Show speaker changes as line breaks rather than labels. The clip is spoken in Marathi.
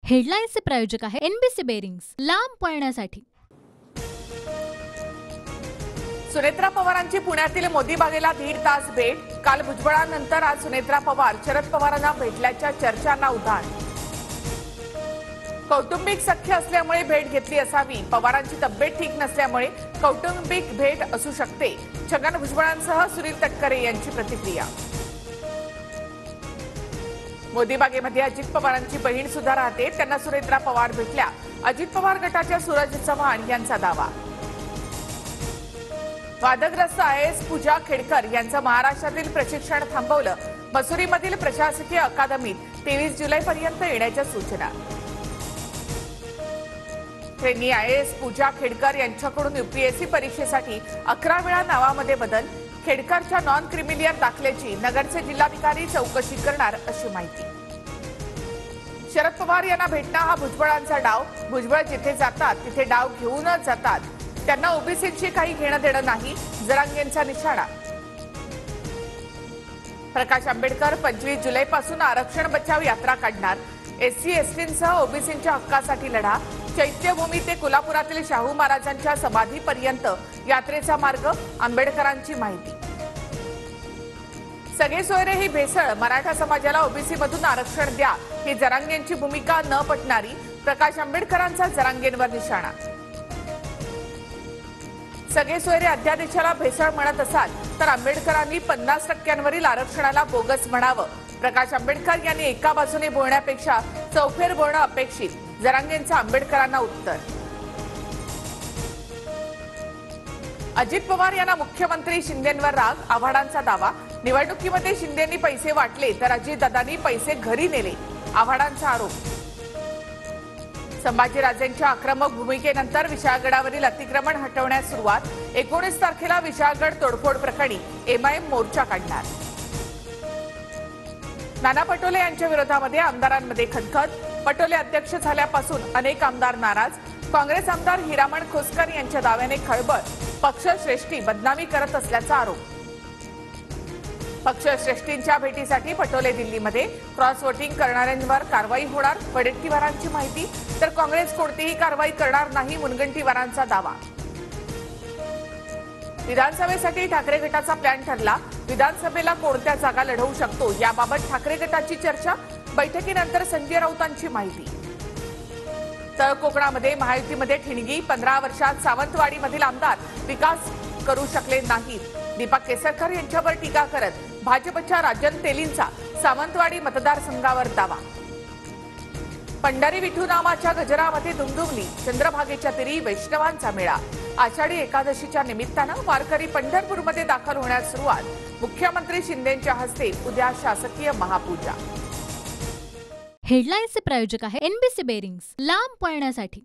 हेडलाईन्सचे प्रायोजक आहे एनबीसी बेरिंग्स, लांब पळण्यासाठी।
सुनेत्रा पवारांची पुण्यातील मोदी बागेला 1.5 तास भेट। काल भुजबळांनंतर आज सुनेत्रा पवार शरद पवारांना भेटल्याच्या चर्चांना उधाण। कौटुंबिक सख्य असल्यामुळे भेट घेतली असावी, पवारांची तब्येत ठीक नसल्यामुळे कौटुंबिक भेट असू शकते, छगन भुजबळांसह सुनील तटकरे यांची प्रतिक्रिया। मोदी बागेमध्ये अजित पवारांची बहीण सुद्धा राहते, त्यांना सुनेत्रा पवार भेटल्या, अजित पवार गटाच्या सूरज चव्हाण यांचा दावा। वादग्रस्त आयएएस पूजा खेडकर यांचं महाराष्ट्रातील प्रशिक्षण थांबवलं, मसुरीमधील प्रशासकीय अकादमीत 23 जुलैपर्यंत येण्याच्या सूचना। ट्रेनी आयएएस पूजा खेडकर यांच्याकडून यूपीएससी परीक्षेसाठी 11 वेळा नावामध्ये बदल, खेडकरच्या नॉन क्रिमिलियर दाखल्याची नगरचे जिल्हाधिकारी चौकशी करणार अशी माहिती। शरद पवार यांना भेटणं हा भुजबळांचा डाव, भुजबळ जिथे जातात तिथे डाव घेऊनच जातात, त्यांना ओबीसीची काही घेणं देणं नाही, जरांगेंचा निशाणा। प्रकाश आंबेडकर 25 जुलैपासून आरक्षण बचाव यात्रा काढणार, एससी एसटींसह ओबीसींच्या हक्कासाठी लढा, चैत्यभूमी ते कोल्हापुरातील शाहू महाराजांच्या समाधीपर्यंत यात्रेचा मार्ग, आंबेडकरांची माहिती। सगळे सोयरे ही भेसळ, मराठा समाजाला ओबीसी मधून आरक्षण द्या ही जरांगेंची भूमिका न पटणारी, प्रकाश आंबेडकरांचा जरांगेंवर निशाणा। सगळे सोयरे अध्यादेशाला भेसळ म्हणत असाल तर आंबेडकरांनी 50% आरक्षणाला बोगस म्हणावं, प्रकाश आंबेडकर यांनी एका बाजूने बोलण्यापेक्षा चौफेर बोलणं अपेक्षित, जरांगेंचं आंबेडकरांना उत्तर। अजित पवार यांना मुख्यमंत्री शिंदेंवर राग, आव्हाडांचा दावा, निवडणुकीमध्ये शिंदेंनी पैसे वाटले तर अजितदादांनी पैसे घरी नेले, आव्हाडांचा आरोप। संभाजीराजेंच्या आक्रमक भूमिकेनंतर विशाळगडावरील अतिक्रमण हटवण्यास सुरुवात, 19 तारखेला विशाळगड तोडफोड प्रकरणी एमआयएम मोर्चा काढणार। नाना पटोले यांच्या विरोधामध्ये आमदारांमध्ये खदखद, पटोले अध्यक्ष झाल्यापासून अनेक आमदार नाराज, काँग्रेस आमदार हिरामण खोसकर यांच्या दाव्याने खळबळ, पक्षश्रेष्ठी बदनामी करत असल्याचा आरोप। पक्षश्रेष्ठींच्या भेटीसाठी पटोले दिल्लीमध्ये, क्रॉस वोटिंग करणाऱ्यांवर कारवाई होणार, वडेट्टीवारांची माहिती, तर काँग्रेस कोणतीही कारवाई करणार नाही, मुनगंटीवारांचा दावा। विधानसभेसाठी ठाकरे गटाचा प्लॅन ठरला, विधानसभेला कोणत्या जागा लढवू शकतो याबाबत ठाकरे गटाची चर्चा, बैठकीनंतर संजय राऊतांची माहिती। तळ कोकणामध्ये महायुतीमध्ये ठिणगी, 15 वर्षात सावंतवाडीमधील आमदार विकास करू शकले नाहीत, दीपक केसरकर यांच्यावर टीका करत भाजपच्या राजन तेलींचा सावंतवाडी मतदारसंघावर दावा। पंढरी विठू नामाच्या गजरामध्ये दुमदुमली, चंद्रभागेच्या तीरी वैष्णवांचा मेळा, आषाढी एकादशीच्या निमित्तानं वारकरी पंढरपूरमध्ये दाखल होण्यास सुरुवात, मुख्यमंत्री शिंदेंच्या हस्ते उद्या शासकीय महापूजा।
हेडलाईन्सचे प्रायोजक आहे एनबीसी बेरिंग्स, लांब पळण्यासाठी।